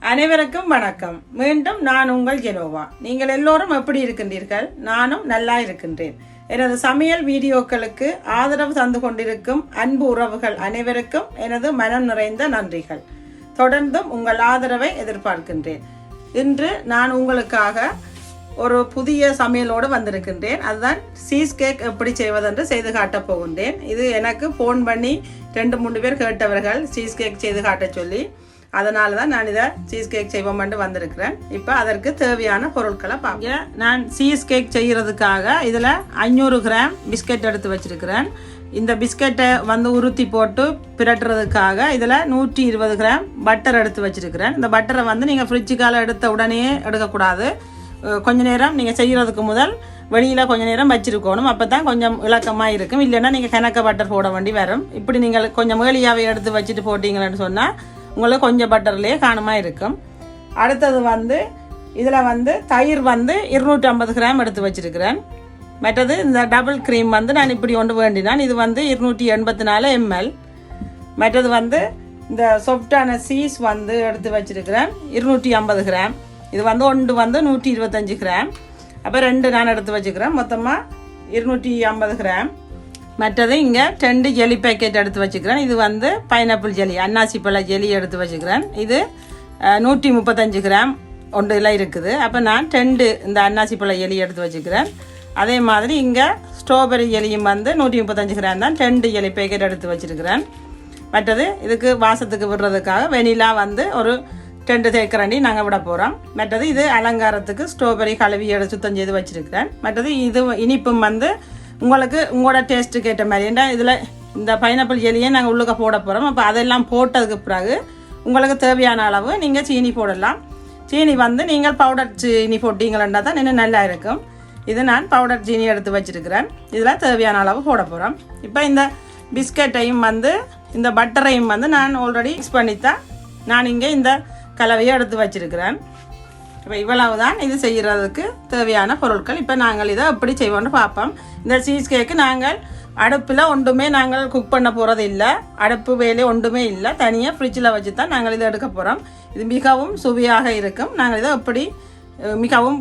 அனைவருக்கும் வணக்கம். மீண்டும் நான் உங்கள் ஜெனோவா. நீங்கள் எல்லோரும் எப்படி இருக்கின்றீர்கள்? நானும் நல்லா இருக்கின்றேன். எனது சமையல் வீடியோக்களுக்கு ஆதரவு தந்து கொண்டிருக்கும் அன்பு உறவுகள் அனைவருக்கும் எனது மனம் நிறைந்த நன்றிகள். தொடர்ந்தும் உங்கள் ஆதரவை எதிர்பார்க்கின்றேன். இன்று நான் உங்களுக்காக ஒரு புதிய சமையலோடு வந்திருக்கின்றேன். அதுதான் சீஸ்கேக் எப்படி செய்வதென்று செய்து காட்டப் போகின்றேன். இது எனக்கு ஃபோன் பண்ணி 2-3 பேர் கேட்டவர்கள் சீஸ்கேக் செய்து காட்ட சொல்லி, அதனால தான் நான் இதை சீஸ்கேக் செய்வோம்னு வந்திருக்கிறேன். இப்போ அதற்கு தேவையான பொருட்களை பார்க்க, நான் சீஸ்கேக் செய்கிறதுக்காக இதில் 500 கிராம் பிஸ்கட் எடுத்து வச்சிருக்கிறேன். இந்த பிஸ்கட்டை உருத்தி போட்டு பிரட்டுறதுக்காக இதில் 120 கிராம் பட்டர் எடுத்து வச்சிருக்கிறேன். இந்த பட்டரை நீங்கள் ஃப்ரிட்ஜுக்கால எடுத்த உடனே எடுக்கக்கூடாது. கொஞ்ச நேரம் நீங்கள் செய்கிறதுக்கு முதல் வெளியில் கொஞ்சம் நேரம் வச்சுருக்கணும். அப்போ தான் கொஞ்சம் இலக்கமாக இருக்கும். இல்லைன்னா நீங்கள் கணக்க பட்டர் போட வேண்டி வரும். இப்படி நீங்கள் கொஞ்சம் மேலியாவை எடுத்து வச்சுட்டு போட்டிங்களேன்னு சொன்னால் உங்களுக்கு கொஞ்சம் பட்டர்லேயே காணமாக இருக்கும். அடுத்தது இதில் தயிர் 250 கிராம் எடுத்து வச்சுருக்கிறேன். மற்றது இந்த டபுள் க்ரீம் நான் இப்படி ஒன்று வேண்டினான். இது 284 ml. மற்றது இந்த சாஃப்டான சீஸ் எடுத்து வச்சுருக்கிறேன் 250 கிராம். இது ஒன்று 125 கிராம். அப்போ 2 நான் எடுத்து வச்சுக்கிறேன். மொத்தமாக 250 கிராம். மற்றது இங்கே 2 ஜெலி பேக்கெட் எடுத்து வச்சுக்கிறேன். இது பைனாப்பிள் ஜெலி, அன்னாசி பழ ஜெலி எடுத்து வச்சுக்கிறேன். இது 135 கிராம் ஒன்றில் இருக்குது. அப்போ நான் 2 இந்த அன்னாசி பழ ஜெலி எடுத்து வச்சுக்கிறேன். அதே மாதிரி இங்கே ஸ்ட்ராபெரி ஜெலியும் 135 கிராம் தான் 2 ஜெலி பேக்கெட் எடுத்து வச்சுருக்கிறேன். மற்றது இதுக்கு வாசத்துக்கு விடுறதுக்காக வெனிலா ஒரு 2 தேக்கரண்டி நாங்கள் விட போகிறோம். மற்றது இது அலங்காரத்துக்கு ஸ்ட்ராபெரி கழுவி எடுத்து சுத்தம் செய்து வச்சுருக்கிறேன். மற்றது இது இனிப்பும் உங்களுக்கு உங்களோட டேஸ்ட்டுக்கு ஏற்ற மாதிரி. ஏன்னா இதில் இந்த பைனாப்பிள் ஜெலியை நாங்கள் உள்ளுக்க போட போகிறோம். அப்போ அதெல்லாம் போட்டதுக்கு பிறகு உங்களுக்கு தேவையான அளவு நீங்கள் சீனி போடலாம். சீனி நீங்கள் பவுடர் சீனி போட்டிங்களா தான் இன்னும் நல்லா இருக்கும். இது நான் பவுடர் சீனி எடுத்து வச்சுருக்கிறேன். இதில் தேவையான அளவு போட போகிறோம். இப்போ இந்த பிஸ்கட்டையும் இந்த பட்டரையும் நான் ஆல்ரெடி மிக்ஸ் பண்ணித்தான் நான் இங்கே இந்த கலவையை எடுத்து வச்சுருக்கிறேன். இப்போ இவ்வளவு தான் இது செய்கிறதுக்கு தேவையான பொருட்கள். இப்போ நாங்கள் இதை எப்படி செய்வோம்னு பார்ப்போம். இந்த சீஸ் கேக்கு நாங்கள் அடுப்பில் ஒன்றுமே நாங்கள் குக் பண்ண போகிறது இல்லை. அடுப்பு வேலை ஒன்றுமே இல்லை. தனியாக ஃப்ரிட்ஜில் வச்சு தான் நாங்கள் இதை எடுக்க போகிறோம். இது மிகவும் சுவையாக இருக்கும். நாங்கள் இதை எப்படி மிகவும்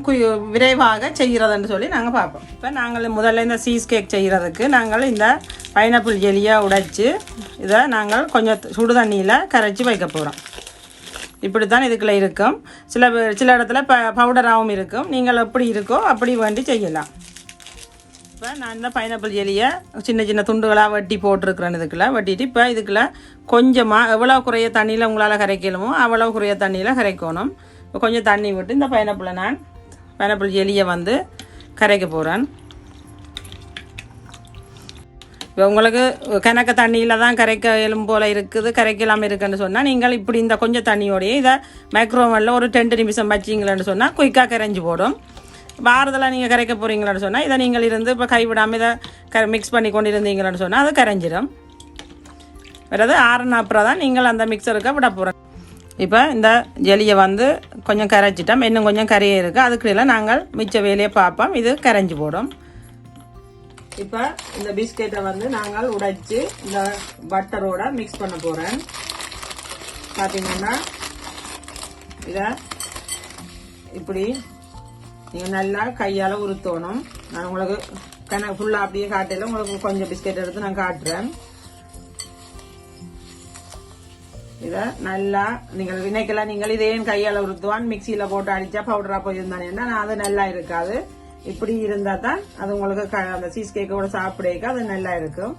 விரைவாக செய்கிறதுன்னு சொல்லி நாங்கள் பார்ப்போம். இப்போ நாங்கள் முதல்ல இந்த சீஸ் கேக் செய்கிறதுக்கு நாங்கள் இந்த பைனாப்பிள் ஜெலியை உடைச்சி இதை நாங்கள் கொஞ்சம் சுடு தண்ணியில் கரைச்சி வைக்க போகிறோம். இப்படி தான் இதுக்குள்ளே இருக்கும். சில இடத்துல பவுடராகவும் இருக்கும். நீங்கள் எப்படி இருக்கோ அப்படி வேண்டி செய்யலாம். இப்போ நான் இந்த பைனாப்பிள் ஜெலியை சின்ன சின்ன துண்டுகளாக வெட்டி போட்டிருக்கிறேன். இதுக்குள்ளே வெட்டிட்டு இப்போ இதுக்குள்ளே கொஞ்சமாக எவ்வளோ குறைய தண்ணியில் உங்களால் கரைக்கணுமோ அவ்வளோ குறைய தண்ணியில் கரைக்கணும். இப்போ கொஞ்சம் தண்ணி விட்டு இந்த பைனாப்பிள் ஜெலியை கரைக்க போகிறேன். இப்போ உங்களுக்கு கணக்க தண்ணியில் தான் கரைக்கலும் போல் இருக்குது, கரைக்கலாம் இருக்குன்னு சொன்னால் நீங்கள் இப்படி இந்த கொஞ்சம் தண்ணியோடையே இதை மைக்ரோவனில் ஒரு 10 நிமிஷம் வச்சிங்களேன்னு சொன்னால் குயிக்காக கரைஞ்சி போடும். வாரத்தில் நீங்கள் கரைக்க போகிறீங்களான்னு சொன்னால் இதை நீங்கள் இப்போ கைவிடாமல் இதை மிக்ஸ் பண்ணி கொண்டு இருந்தீங்களான்னு சொன்னால் அது கரைஞ்சிடும். வேறு ஆறுனா அப்புறம் தான் நீங்கள் அந்த மிக்சருக்கு விட போகிறோம். இப்போ இந்த ஜெலியை கொஞ்சம் கரைச்சிட்டோம். இன்னும் கொஞ்சம் கரையே இருக்குது. அதுக்குள்ள நாங்கள் மிச்ச வேலையை பார்ப்போம். இது கரைஞ்சி போடும். இப்போ இந்த பிஸ்கெட்டை நாங்கள் உடைச்சி இந்த பட்டரோட மிக்ஸ் பண்ண போகிறேன். பார்த்தீங்கன்னா இதை இப்படி நீங்கள் நல்லா கையால் உருத்தணும். நான் உங்களுக்கு ஃபுல்லாக அப்படியே காட்டையில் உங்களுக்கு கொஞ்சம் பிஸ்கெட் எடுத்து நான் காட்டுறேன். இதை நல்லா நீங்கள் வினைக்கெல்லாம் நீங்கள் இதே கையால் உருத்துவான் மிக்சியில் போட்டு அடித்தா பவுடராக போயிருந்தானேன்னா அது நல்லா இருக்காது. இப்படி இருந்தால் தான் அது உங்களுக்கு அந்த சீஸ் கேக்கோட சாப்பிடக்க அது நல்லா இருக்கும்.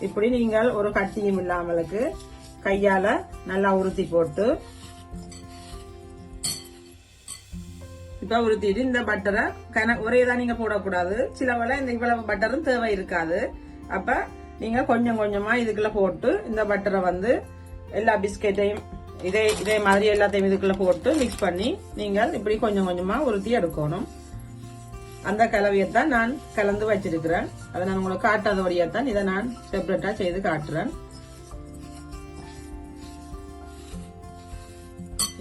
இப்படி நீங்கள் ஒரு கட்டியும் இல்லாமலுக்கு கையால் நல்லா உருத்தி போட்டு இப்போ உருத்திட்டு இந்த பட்டரை ஒரே தான் நீங்கள் போடக்கூடாது. சில வேளை இந்த இவ்வளவு பட்டரும் தேவை இருக்காது. அப்போ நீங்கள் கொஞ்சம் கொஞ்சமாக இதுக்குள்ளே போட்டு இந்த பட்டரை எல்லா பிஸ்கெட்டையும் இதே மாதிரி எல்லாத்தையும் இதுக்குள்ளே போட்டு மிக்ஸ் பண்ணி நீங்கள் இப்படி கொஞ்சம் கொஞ்சமாக உருத்தி எடுக்கணும். அந்த கலவையைத்தான் நான் கலந்து வச்சிருக்கிறேன். அதை நான் உங்களுக்கு காட்டாதபடியாத்தான் இதை நான் செப்பரேட்டா செய்து காட்டுறேன்.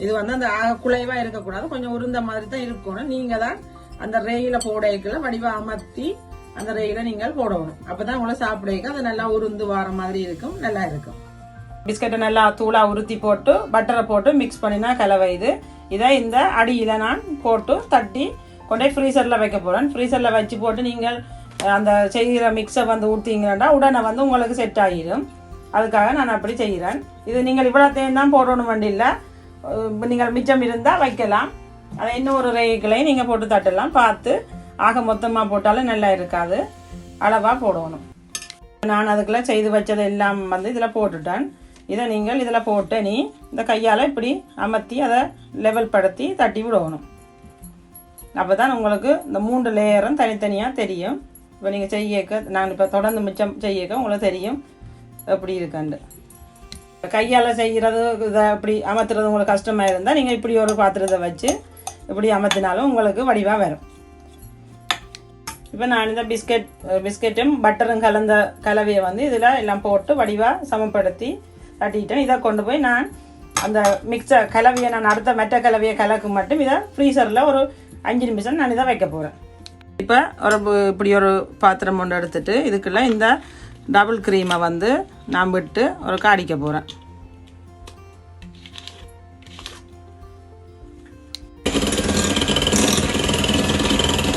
இது அந்த குலைவா இருக்கக்கூடாது, கொஞ்சம் உருந்த மாதிரி தான் இருக்கணும். நீங்க தான் அந்த ரேயில போடைக்குள்ள வடிவா அமர்த்தி அந்த ரேயில நீங்கள் போடணும். அப்பதான் உங்களை சாப்பிடைக்க அது நல்லா உருந்து வர மாதிரி இருக்கும், நல்லா இருக்கும். பிஸ்கட்டை நல்லா தூளாக உருத்தி போட்டு பட்டரை போட்டு மிக்ஸ் பண்ணினா கலவை இது. இதை இந்த அடியில் நான் போட்டு தட்டி கொண்டே ஃப்ரீசரில் வைக்க போகிறேன். ஃப்ரீசரில் வச்சு போட்டு நீங்கள் அந்த செய்கிற மிக்ஸை வந்து ஊற்றிங்கன்னா உடனே வந்து உங்களுக்கு செட் ஆகிடும். அதுக்காக நான் அப்படி செய்கிறேன். இது நீங்கள் இவ்வளோத்தையும் தான் போடணும் வண்டி இல்லை, நீங்கள் மிச்சம் இருந்தால் வைக்கலாம். அதை இன்னும் ஒரு ரேகளையும் நீங்கள் போட்டு தட்டலாம். பார்த்து ஆக மொத்தமாக போட்டாலும் நல்லா இருக்காது, அளவாக போடணும். நான் அதுக்குள்ளே செய்து வச்சதை எல்லாம் வந்து இதில் போட்டுட்டேன். இதை நீங்கள் இதில் போட்டு நீ இந்த கையால் இப்படி அமர்த்தி அதை லெவல் படுத்தி தட்டி விடணும். அப்போ தான் உங்களுக்கு இந்த 3 லேயரும் தனித்தனியாக தெரியும். இப்போ நீங்கள் செய்யக்க நான் இப்போ தொடர்ந்து மிச்சம் செய்யக்க உங்களுக்கு தெரியும் எப்படி இருக்காண்டு. கையால் செய்கிறது இதை இப்படி அமர்த்துறது உங்களுக்கு கஷ்டமாக இருந்தால் நீங்கள் இப்படி ஒரு பாத்திரத்தை வச்சு இப்படி அமர்த்தினாலும் உங்களுக்கு வடிவாக வரும். இப்போ நான் இந்த பிஸ்கெட்டும் பட்டரும் கலந்த கலவையை வந்து இதில் எல்லாம் போட்டு வடிவாக சமப்படுத்தி தட்டிட்டேன். இதை கொண்டு போய் நான் அந்த மிக்சர் கலவையை நான் அடுத்த மெட்ட கலவையை கலக்கு மட்டும் இதை ஃப்ரீசரில் ஒரு 5 நிமிஷம் நான் இதை வைக்க போகிறேன். இப்போ இப்படி ஒரு பாத்திரம் ஒன்று எடுத்துட்டு இதுக்குள்ளே இந்த டபுள் க்ரீமை வந்து நான் விட்டு ஒரு காடிக்க போகிறேன்.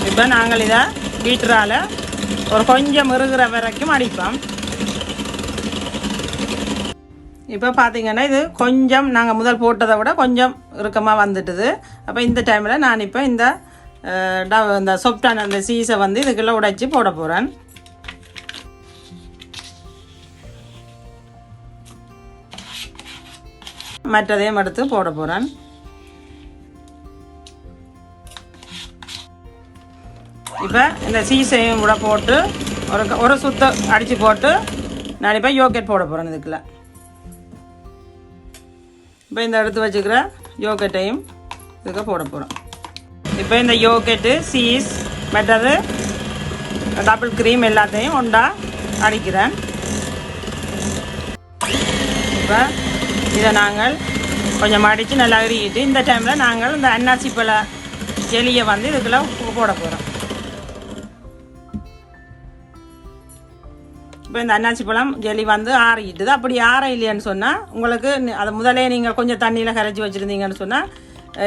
இப்போ நாங்கள் இதை பீட்டரால் ஒரு கொஞ்சம் இறுகிற வரைக்கும் அடிப்போம். இப்போ பார்த்தீங்கன்னா இது கொஞ்சம் நாங்கள் முதல் போட்டதை விட கொஞ்சம் இறுக்கமாக வந்துட்டுது. அப்போ இந்த டைமில் நான் இப்போ இந்த சொப்டான அந்த சீஸை வந்து இதுக்குள்ளே உடைச்சி போட போகிறேன். மற்றதையும் எடுத்து போட போகிறேன். இப்போ இந்த சீஸையும் கூட போட்டு ஒரு சுத்த அடித்து போட்டு நான் இப்போ யோகட் போட போகிறேன் இதுக்குள்ளே. இப்போ இந்த எடுத்து வச்சுக்கிற யோகட்டையும் இதுக்கு போட போகிறோம். இப்போ இந்த யோகட்டு சீஸ் மற்றது டபுள் க்ரீம் எல்லாத்தையும் ஒன்றா அடிக்கிறேன். இப்போ இதை நாங்கள் கொஞ்சம் அடித்து நல்லா அரிக்கிட்டு இந்த டைமில் நாங்கள் இந்த அன்னாசி பழ ஜெலியை வந்து இதுக்குள்ளே போட போகிறோம். இப்போ இந்த அன்னாசி பழம் ஜெலி வந்து ஆறிக்கிட்டுது. அப்படி ஆற இல்லைன்னு சொன்னால் உங்களுக்கு அதை முதலே நீங்கள் கொஞ்சம் தண்ணியில் கரைச்சி வச்சுருந்தீங்கன்னு சொன்னால்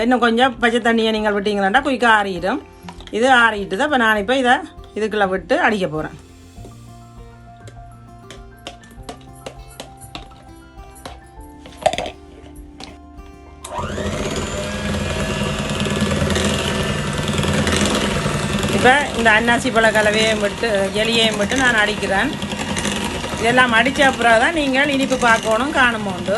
இன்னும் கொஞ்சம் பச்சை தண்ணியை நீங்கள் விட்டீங்களாண்டா குயிக்காக ஆறிடும். இது ஆறிக்கிட்டுது. இப்போ நான் இப்போ இதை இதுக்குள்ளே விட்டு அடிக்க போகிறேன். இப்போ இந்த அன்னாசி பழ கலவையையும் விட்டு ஜெலியையும் விட்டு நான் அடிக்கிறேன். இதெல்லாம் அடித்த அப்புறம் தான் நீங்கள் இனிப்பு பார்க்கணும் காணுமோண்டு.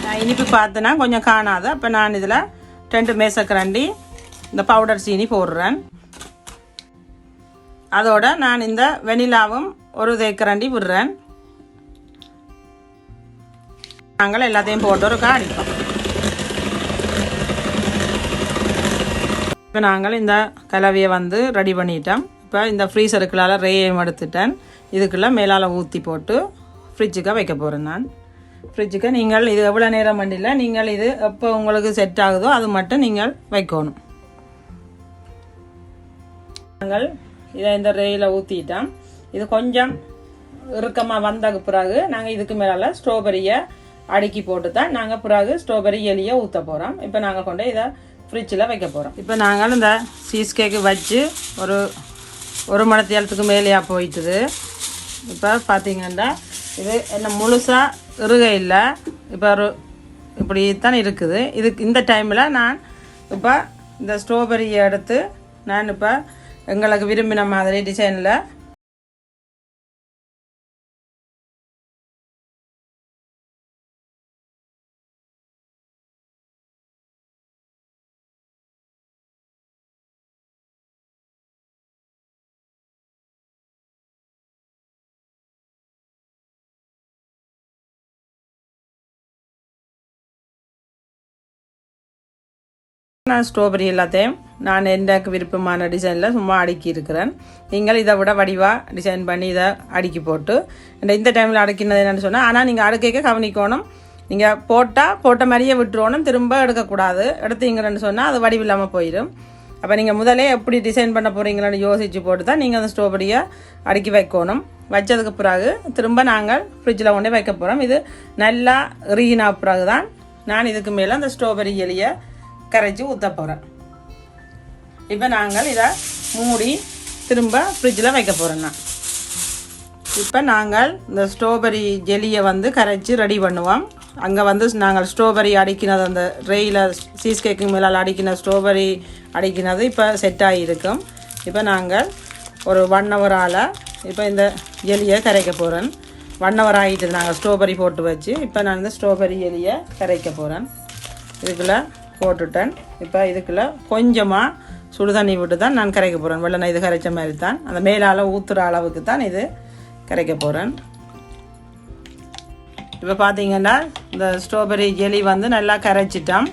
நான் இனிப்பு பார்த்துனா கொஞ்சம் காணாது. அப்போ நான் இதில் 2 மேசக்கரண்டி இந்த பவுடர் சீனி போடுறேன். அதோட நான் இந்த வெனிலாவும் ஒரு தேக்கரண்டி விடுறேன். நாங்கள் எல்லாத்தையும் போட்டு ஒரு அடிப்போம். இப்போ நாங்கள் இந்த கலவையை வந்து ரெடி பண்ணிட்டோம். இப்போ இந்த ஃப்ரீசருக்குள்ளால் ரேயும் எடுத்துட்டேன். இதுக்குள்ளே மேலால் ஊற்றி போட்டு ஃப்ரிட்ஜுக்கு வைக்க போகிறேன். நான் ஃப்ரிட்ஜுக்கு நீங்கள் இது எவ்வளோ நேரம் வண்டியில் நீங்கள் இது எப்போ உங்களுக்கு செட் ஆகுதோ அது மட்டும் நீங்கள் வைக்கணும். நாங்கள் இதை இந்த ரேயில் ஊற்றிட்டோம். இது கொஞ்சம் இறுக்கமாக வந்ததுக்கு பிறகு நாங்கள் இதுக்கு மேலே ஸ்ட்ராபெரியை அடுக்கி போட்டு தான் நாங்கள் பிறகு ஸ்ட்ராபெரி எலியை ஊற்ற போகிறோம். இப்போ நாங்கள் கொண்டு இதை ஃப்ரிட்ஜில் வைக்க போகிறோம். இப்போ நாங்கள் இந்த சீஸ் கேக்கு வச்சு ஒரு மணி நேரத்துக்கு மேலேயா போயிட்டுது. இப்போ பார்த்தீங்கன்னா இது என்ன முழுசாக இறுக இல்லை. இப்போ இப்படி தான் இருக்குது. இந்த டைமில் நான் இப்போ இந்த ஸ்ட்ராபெரியை எடுத்து நான் இப்போ எங்களுக்கு விரும்பின மாதிரி டிசைனில் நான் ஸ்ட்ராபெரி எல்லாத்தையும் நான் எனக்கு விருப்பமான டிசைனில் சும்மா அடுக்கி இருக்கிறேன். நீங்கள் இதை விட வடிவாக டிசைன் பண்ணி இதை அடுக்கி போட்டு இந்த டைமில் அடுக்கினது என்னென்னு சொன்னால், ஆனால் நீங்கள் அடுக்க கவனிக்கணும். நீங்கள் போட்ட மாதிரியே விட்டுருவோணும், திரும்ப எடுக்கக்கூடாது. எடுத்தீங்கன்னு சொன்னால் அது வடிவில்லாமல் போயிடும். அப்போ நீங்கள் முதலே எப்படி டிசைன் பண்ண போகிறீங்களான்னு யோசித்து போட்டு தான் நீங்கள் அந்த ஸ்ட்ராபெரியை அடுக்கி வைக்கணும். வச்சதுக்கு பிறகு திரும்ப நாங்கள் ஃப்ரிட்ஜில் கொண்டே வைக்க போகிறோம். இது நல்லா ரீனா பிறகு தான் நான் இதுக்கு மேலே அந்த ஸ்ட்ராபெரி ஜெல்லியை கரைச்சி ஊற்ற போகிறேன். இப்போ நாங்கள் இதை மூடி திரும்ப ஃப்ரிட்ஜில் வைக்க போகிறோம். நான் இப்போ நாங்கள் இந்த ஸ்ட்ராபெரி ஜெல்லியை வந்து கரைச்சி ரெடி பண்ணுவோம். அங்கே வந்து நாங்கள் ஸ்ட்ராபெரி அடிக்கினது அந்த ரெயில் சீஸ் கேக்கு மேலால் அடிக்கின ஸ்ட்ராபெரி அடிக்கினது இப்போ செட் ஆகியிருக்கும். இப்போ நாங்கள் ஒரு 1 ஹவரால் இப்போ இந்த ஜெல்லியை கரைக்க போகிறேன். 1 ஹவர் ஆகிட்டு நாங்கள் ஸ்ட்ராபெரி போட்டு வச்சு இப்போ நான் இந்த ஸ்ட்ராபெரி ஜெல்லியை கரைக்க போகிறேன். இதுக்குள்ளே போட்டுட்டேன். இப்போ இதுக்குள்ளே கொஞ்சமாக சுடு தண்ணி விட்டு தான் நான் கரைக்க போகிறேன். வெள்ளை இது கரைச்ச மாதிரி தான் அந்த மேலால் ஊற்றுற அளவுக்கு தான் இது கரைக்க போகிறேன். இப்போ பார்த்தீங்கன்னா இந்த ஸ்ட்ராபெரி ஜெல்லி வந்து நல்லா கரைச்சிட்டோம்.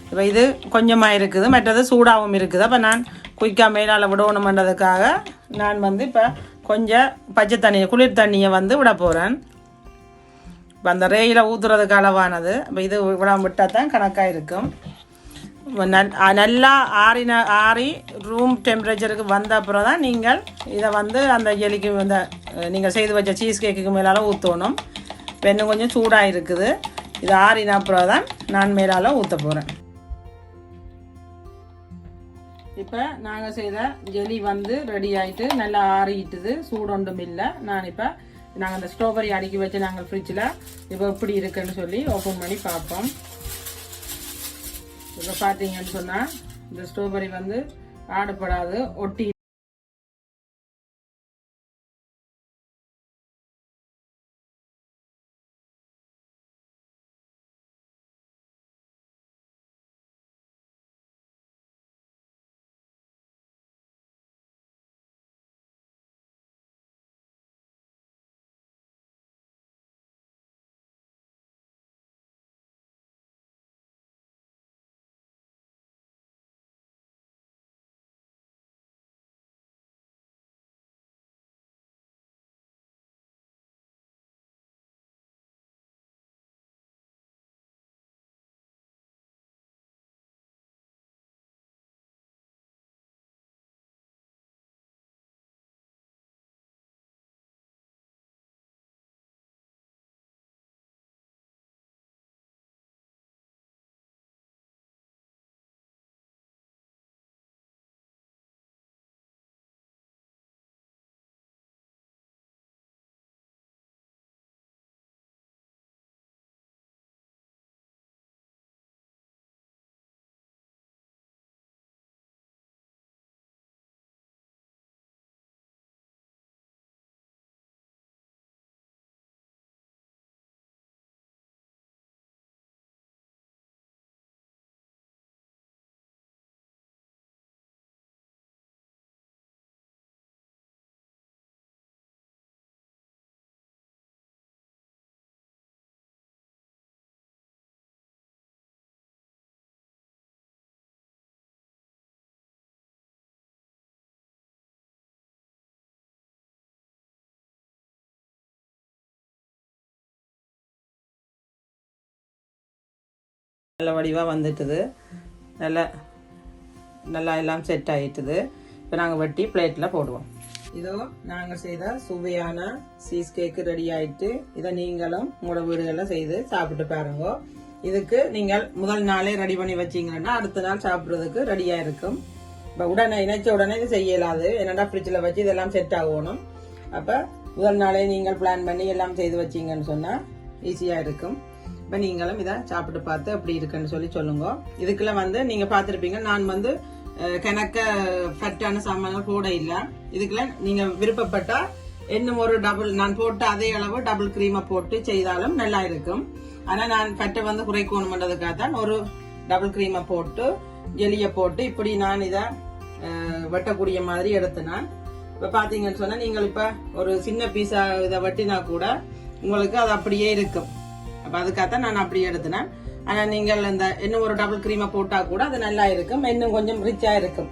இப்போ இது கொஞ்சமாக இருக்குது, மற்றது சூடாகவும் இருக்குது. அப்போ நான் குயிக்காக மேலால் விடணுமென்றதுக்காக நான் வந்து இப்போ கொஞ்சம் பச்சை தண்ணியை குளிர் தண்ணியை வந்து விட போகிறேன். இப்போ அந்த ரேயில் ஊற்றுறதுக்கு அளவானது. இப்போ இது விட்டால் தான் கணக்காக இருக்கும். நல்லா ஆறி ரூம் டெம்பரேச்சருக்கு வந்த அப்புறம் தான் நீங்கள் இதை வந்து அந்த ஜெல்லிக்கு அந்த நீங்கள் செய்து வச்ச சீஸ் கேக்குக்கு மேலால் ஊற்றணும். இப்போ இன்னும் கொஞ்சம் சூடாக இருக்குது. இது ஆறின அப்புறம் தான் நான் மேலால் ஊற்ற போகிறேன். இப்போ நாங்கள் செய்த ஜெல்லி வந்து ரெடி ஆகிட்டு நல்லா ஆறிட்டுது, சூடொன்றும் இல்லை. நான் இப்போ நாங்கள் அந்த ஸ்ட்ராபெரி அடுக்கி வச்சு நாங்கள் ஃப்ரிட்ஜில் இப்போ எப்படி இருக்குன்னு சொல்லி ஓப்பன் பண்ணி பார்ப்போம். இப்போ பார்த்தீங்கன்னு சொன்னால் இந்த ஸ்ட்ராபெரி வந்து ஆடப்படாது, ஒட்டி நல்ல வடிவாக வந்துட்டுது. நல்லா எல்லாம் செட் ஆகிட்டுது. இப்போ நாங்கள் வெட்டி பிளேட்டில் போடுவோம். இதோ நாங்கள் செய்த சுவையான சீஸ் கேக்கு ரெடி ஆகிட்டு. இதை நீங்களும் உங்களோட வீடுகளில் செய்து சாப்பிட்டு பாருங்க. இதுக்கு நீங்கள் முதல் நாளே ரெடி பண்ணி வச்சிங்கன்னா அடுத்த நாள் சாப்பிட்றதுக்கு ரெடியாக இருக்கும். இப்போ உடனே இணைச்ச உடனே இது செய்யலாது, என்னடா ஃப்ரிட்ஜில் வச்சு இதெல்லாம் செட் ஆகணும். அப்போ முதல் நாளே நீங்கள் பிளான் பண்ணி எல்லாம் செய்து வச்சிங்கன்னு சொன்னால் ஈஸியாக இருக்கும். இப்போ நீங்களும் இதை சாப்பிட்டு பார்த்து அப்படி இருக்குன்னு சொல்லி சொல்லுங்க. இதுக்குள்ள வந்து நீங்கள் பார்த்துருப்பீங்க, நான் வந்து கணக்க ஃபேட்டான சாமான்கள் போட இல்லை. இதுக்குள்ள நீங்கள் விருப்பப்பட்டா இன்னும் ஒரு நான் போட்ட அதே அளவு டபுள் கிரீமை போட்டு செய்தாலும் நல்லா இருக்கும். ஆனால் நான் ஃபேட்டை வந்து குறைக்கணும்ன்றதுக்காக தான் ஒரு டபுள் கிரீமை போட்டு ஜெலியை போட்டு இப்படி நான் இதை வெட்டக்கூடிய மாதிரி எடுத்தேன். இப்போ பார்த்தீங்கன்னு சொன்னால் நீங்கள் இப்போ ஒரு சின்ன பீஸா இதை வெட்டினா கூட உங்களுக்கு அது அப்படியே இருக்கும். அப்போ அதுக்காகத்தான் நான் அப்படியே எடுத்தினேன். ஆனால் நீங்கள் இந்த இன்னும் ஒரு டபுள் கிரீமை போட்டால் கூட அது நல்லா இருக்கும், இன்னும் கொஞ்சம் ரிச்சாக இருக்கும்.